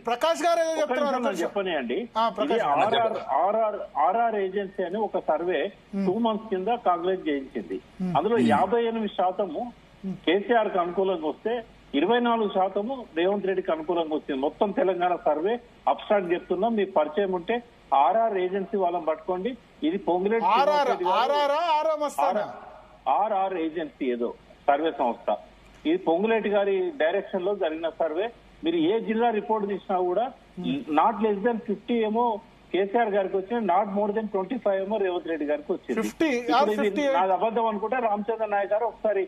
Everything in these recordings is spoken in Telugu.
ప్రకాష్ గారు చెప్పనియండి. ఆర్ఆర్ ఏజెన్సీ అని ఒక సర్వే 2 months కింద కాంగ్రెస్ చేయించింది. అందులో 58% కేసీఆర్ కు అనుకూలంగా వస్తే 24% రేవంత్ రెడ్డికి అనుకూలంగా వచ్చింది. మొత్తం తెలంగాణ సర్వే అబ్స్ట్రాక్ట్ చెప్తున్నాం, మీకు పరిచయం ఉంటే ఆర్ఆర్ ఏజెన్సీ వాళ్ళని పట్టుకోండి. ఇది పొంగులేటి ఆర్ఆర్ ఏజెన్సీ ఏదో సర్వే సంస్థ, ఇది పొంగులేటి గారి డైరెక్షన్ లో జరిగిన సర్వే. మీరు ఏ జిల్లా రిపోర్ట్ తీసినా కూడా నాట్ లెస్ దాన్ 50 ఏమో కేసీఆర్ గారికి వచ్చింది, నాట్ మోర్ దెన్ 25 ఏమో రేవంత్ రెడ్డి గారికి వచ్చింది. నాది అబద్ధం అనుకుంటే రామచంద్ర నాయక్ గారు ఒకసారి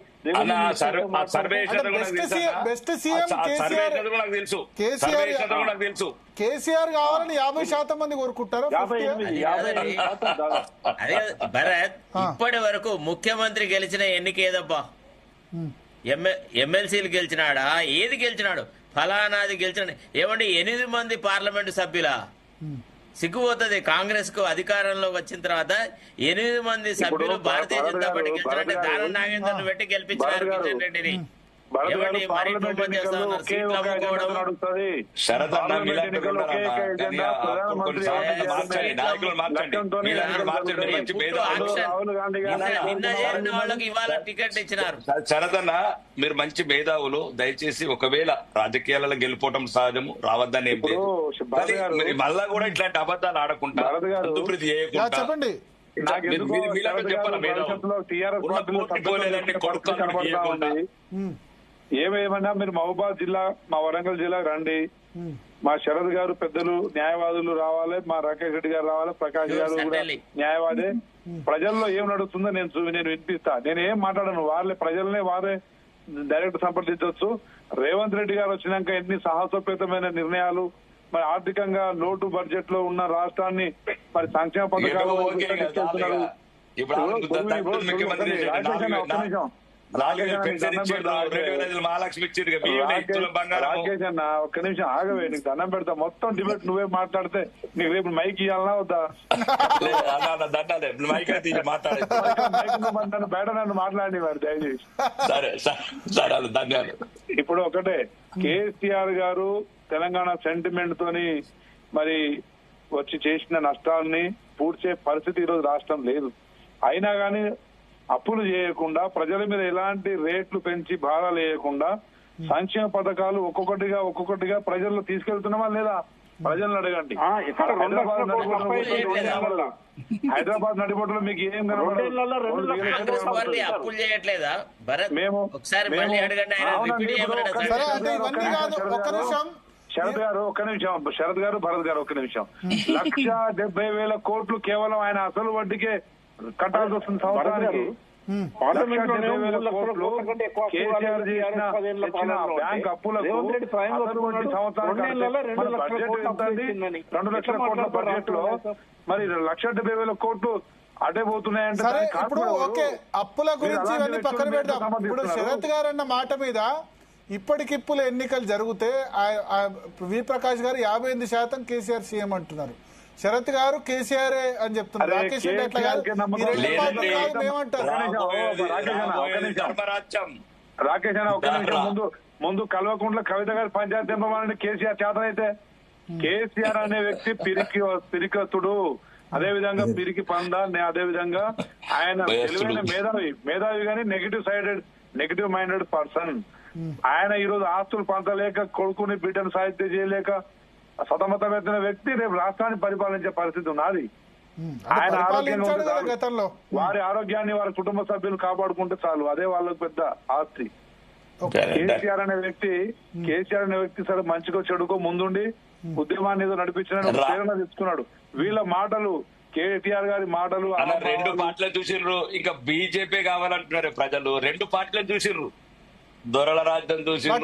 కేసీఆర్ కావాలని 50% మంది కోరుకుంటారు. భరత్, ఇప్పటి వరకు ముఖ్యమంత్రి గెలిచిన ఎన్నిక ఏదబ్బా? ఎమ్మెల్సీలు గెలిచినాడా? ఏది గెలిచినాడు? ఫలానాది గెలిచిన ఏమండి 8 మంది పార్లమెంటు సభ్యులా? సిగ్గుపోతుంది. కాంగ్రెస్ కు అధికారంలో వచ్చిన తర్వాత 8 మంది సభ్యులు భారతీయ జనతా పార్టీ గెలిచినట్టే దానం నాగేందర్ పెట్టి గెలిపించారు కిషన్ రెడ్డిని. ఇవాళ టికెట్ ఇచ్చినారు. శరదన్న, మీరు మంచి మేధావులు, దయచేసి ఒకవేళ రాజకీయాలలో గెలిపోవటం సహజము, రావద్దని ఏం లేదు. మళ్ళా కూడా ఇట్లాంటి అబద్ధాలు ఆడకుండా దుప్రీతి చేయకుండా చెప్పండి. ఏమేమన్నా మీరు మహబూబాద్ జిల్లా, మా వరంగల్ జిల్లా రండి. మా శరద్ గారు పెద్దలు న్యాయవాదులు రావాలి, మా రాకేష్ రెడ్డి గారు రావాలి, ప్రకాష్ గారు కూడా న్యాయవాదే. ప్రజల్లో ఏం నడుస్తుందో నేను వినిపిస్తా. నేను ఏం మాట్లాడను, వాళ్ళే ప్రజలనే వారే డైరెక్ట్ సంప్రదించవచ్చు. రేవంత్ రెడ్డి గారు వచ్చినాక ఎన్ని సాహసోపేతమైన నిర్ణయాలు, మరి ఆర్థికంగా లోటు బడ్జెట్ లో ఉన్న రాష్ట్రాన్ని మరి సంక్షేమ పథకాలు రాకేష్ అన్న ఒక్క నిమిషం ఆగవే, నీకు దండం పెడతా. మొత్తం డిబేట్ నువ్వే మాట్లాడితే నీకు రేపు మైక్ ఇవ్వాలన్నా వద్దా? బయట నన్ను మాట్లాడి వారు దయచేసి. ఇప్పుడు ఒకటే, కేసీఆర్ గారు తెలంగాణ సెంటిమెంట్ తోని మరి వచ్చి చేసిన నష్టాలని పూడ్చే పరిస్థితి ఈరోజు రాష్ట్రం లేదు. అయినా కానీ అప్పులు చేయకుండా, ప్రజల మీద ఎలాంటి రేట్లు పెంచి భారాలు వేయకుండా సంక్షేమ పథకాలు ఒక్కొక్కటిగా ప్రజల్లో తీసుకెళ్తున్నామా లేదా? ప్రజలను అడగండి. హైదరాబాద్ నడిబొట్టులో మీకు ఏం కనబడదు. శరద్ గారు ఒక్క నిమిషం, శరద్ గారు, భరత్ గారు ఒక్క నిమిషం. 1,70,000 కోట్లు కేవలం ఆయన అసలు వడ్డీకే కట్టాల్సి వస్తుంది సంవత్సరానికి. కేసీఆర్ చేసిన బ్యాంక్ అప్పులకు సంవత్సరానికి బడ్జెట్ 2 లక్షల కోట్ల బడ్జెట్ లో మరి 1,70,000 కోట్లు అటే పోతున్నాయంటే. ఇప్పుడు ఓకే, అప్పుల గురించి ఇవన్నీ పక్కన పెడదాం. ఇప్పుడు శరత్ గారు అన్న మాట మీద ఇప్పటికిప్పుడు ఎన్నికలు జరిగితే వి ప్రకాష్ గారు 58% కేసీఆర్ సీఎం అంటున్నారు. శరత్ గారు కేసీఆర్ అని చెప్తున్నారు. రాకేష్ రెడ్డి ఎట్లా కాదు, రాకేష్ అన్న ఒక నిమిషం ముందు కల్వకుంట్ల కవిత గారు పంచాయతీ తెంపమని కేసీఆర్ చేతనైతే. కేసీఆర్ అనే వ్యక్తి పిరికతుడు, అదే విధంగా పిరికి పంద, అదే విధంగా ఆయన తెలివైన మేధావి కానీ నెగిటివ్ మైండెడ్ పర్సన్. ఆయన ఈరోజు ఆస్తులు పంచలేక, కొడుకుని బిడ్డను సాహిత్యం చేయలేక సతమతమైన వ్యక్తి రేపు రాష్ట్రాన్ని పరిపాలించే పరిస్థితి ఉన్నది. ఆయన ఆరోగ్యంగా వారి ఆరోగ్యాన్ని వారి కుటుంబ సభ్యులు కాపాడుకుంటే చాలు, అదే వాళ్ళకు పెద్ద ఆస్తి. కేసీఆర్ అనే వ్యక్తి సరే మంచిగా చెడుకో ముందుండి ఉద్యమాన్ని ఏదో నడిపించిన ప్రేరణ తెచ్చుకున్నాడు. వీళ్ళ మాటలు, కేటీఆర్ గారి మాటలు 2 పార్టీలు చూసిర్రు. ఇంకా బీజేపీ కావాలంటున్నారు ప్రజలు. 2 పార్టీలను చూసిర్రు, దొరల రాజ్యం చూసిర్రు.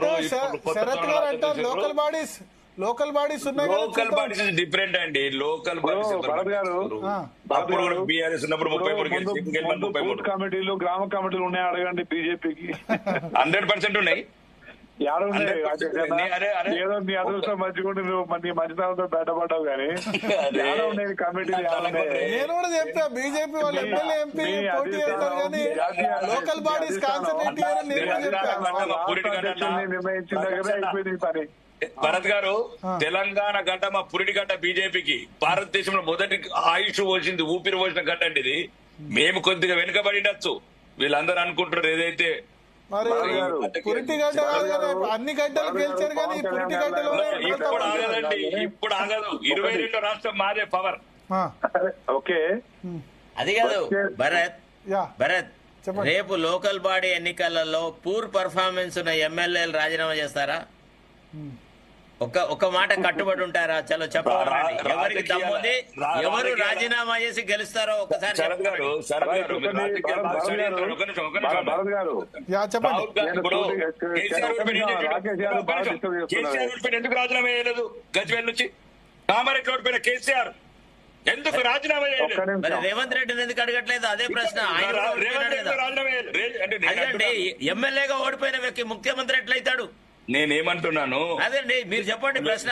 లోకల్ బాడీస్ డిఫరెంట్ అండి. లోకల్ బాడీస్ బీఆర్ఎస్ ఉన్నప్పుడు 33 కమిటీలు, గ్రామ కమిటీలు ఉన్నాయి, అడగండి బీజేపీకి. 100% ఉన్నాయి. యాడున్నాయి 100% రాకేష్ అన్న? అరే. ఏదో నీ అదృష్టం మంచిగుండి నువ్వు నీ మంచితనంతో బయటపడ్డావు కానీ అదే. యాడున్నాయి కమిటీ నేను కూడా చెప్తా బీజేపీ వాళ్ళ ఎమ్మెల్యే ఎంపీ మీ పోటీ చేస్తారు కానీ లోకల్ బాడీస్ కాన్సన్ట్రేట్ చేయాలని నేను కూడా చెప్పా. నిర్ణయించిన దగ్గర అయిపోయింది ఈ పని. భరత్ గారు, తెలంగాణ గడ్డ మా పురిటి గడ్డ బీజేపీకి భారతదేశంలో మొదటి ఆయుష్ పోసింది, ఊపిరి పోసిన గడ్డ అండి ఇది. మేము కొద్దిగా వెనుకబడినచ్చు, వీళ్ళందరూ అనుకుంటారు ఏదైతే. మరి పురిటి గడ్డ కాదు కదా, అన్ని గడ్డలు గెలిచారు కానీ ఈ పురిటి గడ్డలో ఇప్పుడు ఆగదండి, ఇప్పుడు ఆగదు. 22 రాష్ట్రం మాదే పవర్. ఓకే అది కాదు భరత్, యా భరత్ చెప్పండి. రేపు లోకల్ బాడీ ఎన్నికలలో పూర్ పర్ఫార్మెన్స్ ఉన్న ఎమ్మెల్యేలు రాజీనామా చేస్తారా? ఒక మాట కట్టుబడి ఉంటారా? చలో చెప్పండి. ఎవరికి దమ్ముంది, ఎవరు రాజీనామా చేసి గెలుస్తారో ఒకసారి శరత్ గారు, శరత్ గారు, మీరు రాజకీయాలు బాగా స్టడీ చేస్తారు. ఒక నిమిషం. భరత్ గారు యా చెప్పండి. రాహుల్ గాంధీ ఇప్పుడు కేసీఆర్ ఓడిపోయిన ఎందుకు రాజీనామా చేయలేదు? గజ్వేల్ నుంచి కామారెడ్డి ఓడిపోయిన కేసీఆర్ ఎందుకు రాజీనామా చేయలేదు? మరి రేవంత్ రెడ్డిని ఎందుకు అడగట్లేదు? అదే ప్రశ్న. ఆయన కూడా ఓడిపోయినాడు కదా. రాజీనామా చేయలేదు. అదండి, ఎమ్మెల్యేగా ఓడిపోయిన వ్యక్తి ముఖ్యమంత్రి ఎట్లయితాడు? నేనేమంటున్నాను, అదేండి మీరు చెప్పండి ప్రశ్న.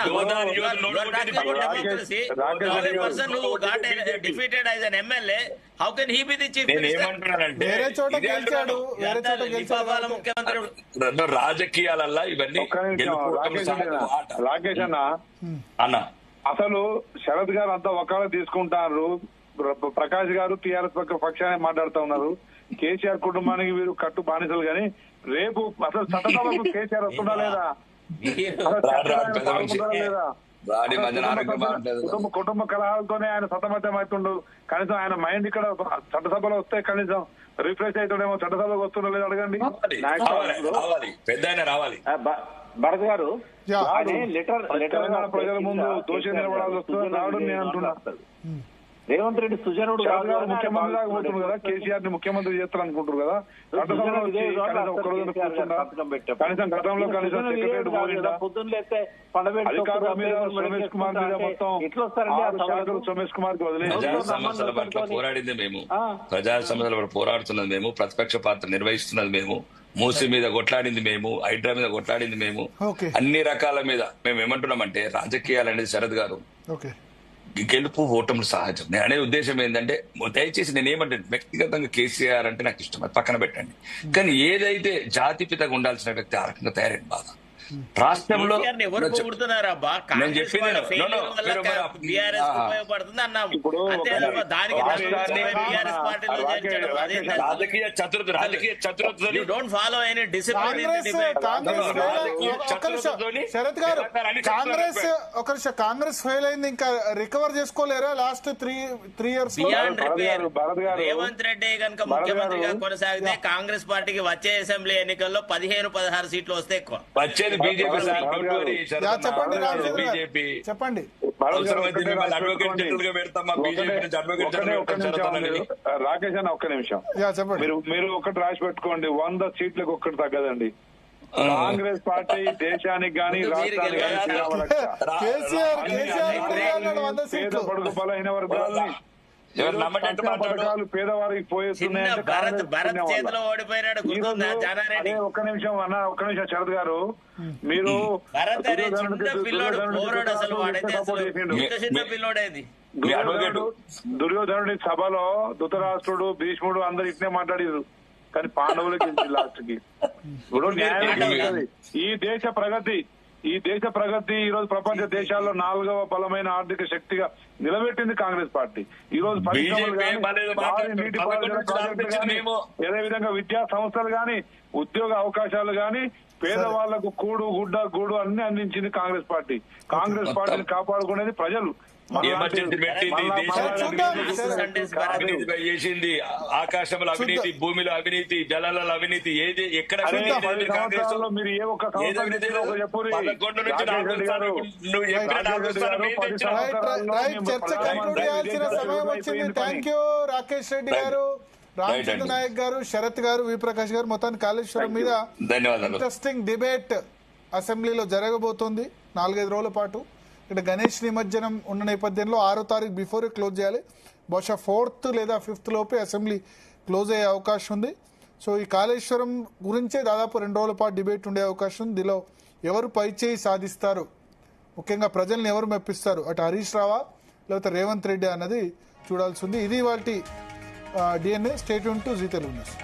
How can he be the chief minister? నేనేమంటున్నానంటే వేరే చోట గెలిచాడు, వేరే చోట గెలిచాడు. ముఖ్యమంత్రి రాజకీయాలల్లా ఇవన్నీ ఒక్క నిమిషం రాకేష్ అన్న అన్న. అసలు శరత్ గారు అంతా ఒకవేళ తీసుకుంటారు, ప్రకాష్ గారు టీఆర్ఎస్ పక్షాన్ని మాట్లాడుతూ ఉన్నారు. కేసీఆర్ కుటుంబానికి వీరు కట్టు బానిసలు కానీ రేపు అసలు చట్టసభకు కేసీఆర్ వస్తుందా లేదా? కుటుంబ కలహాలతోనే ఆయన సతమతం అవుతుండు. కనీసం ఆయన మైండ్ ఇక్కడ చట్టసభలో వస్తే కనీసం రిఫ్రెష్ అవుతాడేమో. చట్టసభకు వస్తుండో లేదు అడగండి. పెద్ద రావాలి. భరత్ గారు యా. తెలంగాణ ప్రజల ముందు దోషి నిలబడాల్సి వస్తుంది రావడం నేను అంటున్నా. రేవంత్ రెడ్డి సుజనుడు ముఖ్యమంత్రి పోతున్నారు కదా, కేసీఆర్ ని ముఖ్యమంత్రి చేస్తారు అనుకుంటారు కదా. చట్టసభలో వచ్చి కనీసం ఒక్క రోజు కూర్చుంటా, కనీసం గతంలో కనీసం సెక్రటరీ పోయిందా, అధికారుల మీద సోమేష్ కుమార్ మీద మొత్తం 6 శాఖలు సోమేష్ కుమార్ కి వదిలేదు. ప్రజా సమస్యల పట్ల పోరాడింది మేము, ప్రజా సమస్యల పట్ల పోరాడుతున్నది మేము, ప్రతిపక్ష పాత్ర నిర్వహిస్తున్నది మేము, మూసి మీద కొట్లాడింది మేము, హైడ్రా మీద కొట్లాడింది మేము, అన్ని రకాల మీద మేము ఏమంటున్నామంటే రాజకీయాలు అనేది శరత్ గారు ఓకే గెలుపు ఓటములు సహజం. నేను అనే ఉద్దేశం ఏంటంటే దయచేసి నేను ఏమంటే వ్యక్తిగతంగా కేసీఆర్ అంటే నాకు ఇష్టం, అది పక్కన పెట్టండి. కానీ ఏదైతే జాతిపితగా ఉండాల్సిన వ్యక్తి ఆ రకంగా తయారైంది బాధ. రాష్ట్రంలో ఎవరు పొగుడుతున్నారా? నేను చెప్పింది ఉపయోగపడుతుంది అన్నాము. దానికి రాజకీయ చతురత, రాజకీయ చతురత don't follow any discipline. Sharath గారు, కాంగ్రెస్ ఫెయిల్ అయింది, ఇంకా రికవర్ చేసుకోలేరా లాస్ట్ 3 years? రేవంత్ రెడ్డి కనుక ముఖ్యమంత్రిగా కొనసాగితే కాంగ్రెస్ పార్టీకి వచ్చే అసెంబ్లీ ఎన్నికల్లో 15-16 సీట్లు వస్తే ఎక్కువ వచ్చేది బీజేపీ. చెప్పండి. రాకేష్ అన్న ఒక్క నిమిషం, మీరు ఒకటి రాసి పెట్టుకోండి, 100 సీట్లకు ఒక్కటి తగ్గదండి. కాంగ్రెస్ పార్టీ దేశానికి గానీ రాష్ట్రానికి పేద పడుగు బలహీన వర్గాలని పథకాలు పేదవారికి పోయేస్తున్నాయంటే ఒక్క నిమిషం అన్న, ఒక్క నిమిషం శరత్ గారు, మీరు దుర్యోధనుడి సభలో ధృతరాష్ట్రుడు భీష్ముడు అందరు ఇట్నే మాట్లాడారు, కానీ పాండవులకి లాస్ట్ కి ఇప్పుడు న్యాయం. ఈ దేశ ప్రగతి ఈ రోజు ప్రపంచ దేశాల్లో 4వ బలమైన ఆర్థిక శక్తిగా నిలబెట్టింది కాంగ్రెస్ పార్టీ. ఈ రోజు పరిశ్రమలు కానీ, నీటి అదేవిధంగా విద్యా సంస్థలు గాని, ఉద్యోగ అవకాశాలు గాని, పేదవాళ్లకు గూడు అన్ని అందించింది కాంగ్రెస్ పార్టీ. కాంగ్రెస్ పార్టీని కాపాడుకునేది ప్రజలు. చేసింది ఆకాశంలో అవినీతి, భూమిలో అవినీతి, జలాలలో అవినీతి, ఏది ఎక్కడ మీరు ఏ ఒక్క చర్చ కంక్లూడ్ చేయాల్సిన సమయం వచ్చింది. థ్యాంక్ యూ రాకేష్ రెడ్డి గారు, రామచంద్ర నాయక్ గారు, శరత్ గారు, వి ప్రకాష్ గారు. మొత్తానికి కాళేశ్వరం మీద ఇంట్రెస్టింగ్ డిబేట్ అసెంబ్లీలో జరగబోతోంది 4-5 రోజుల పాటు. ఇక్కడ గణేష్ నిమజ్జనం ఉన్న నేపథ్యంలో 6వ తారీఖు బిఫోరే క్లోజ్ చేయాలి. బహుశా 4th లేదా 5th లోపే అసెంబ్లీ క్లోజ్ అయ్యే అవకాశం ఉంది. సో ఈ కాళేశ్వరం గురించే దాదాపు 2 రోజుల పాటు డిబేట్ ఉండే అవకాశం ఉంది. దీనిలో ఎవరు పైచేయి సాధిస్తారు, ముఖ్యంగా ప్రజల్ని ఎవరు మెప్పిస్తారు, అటు హరీష్ రావా లేకపోతే రేవంత్ రెడ్డి అన్నది చూడాల్సి ఉంది. ఇది వాటి DNA. Stay tune to Zee Telugu news.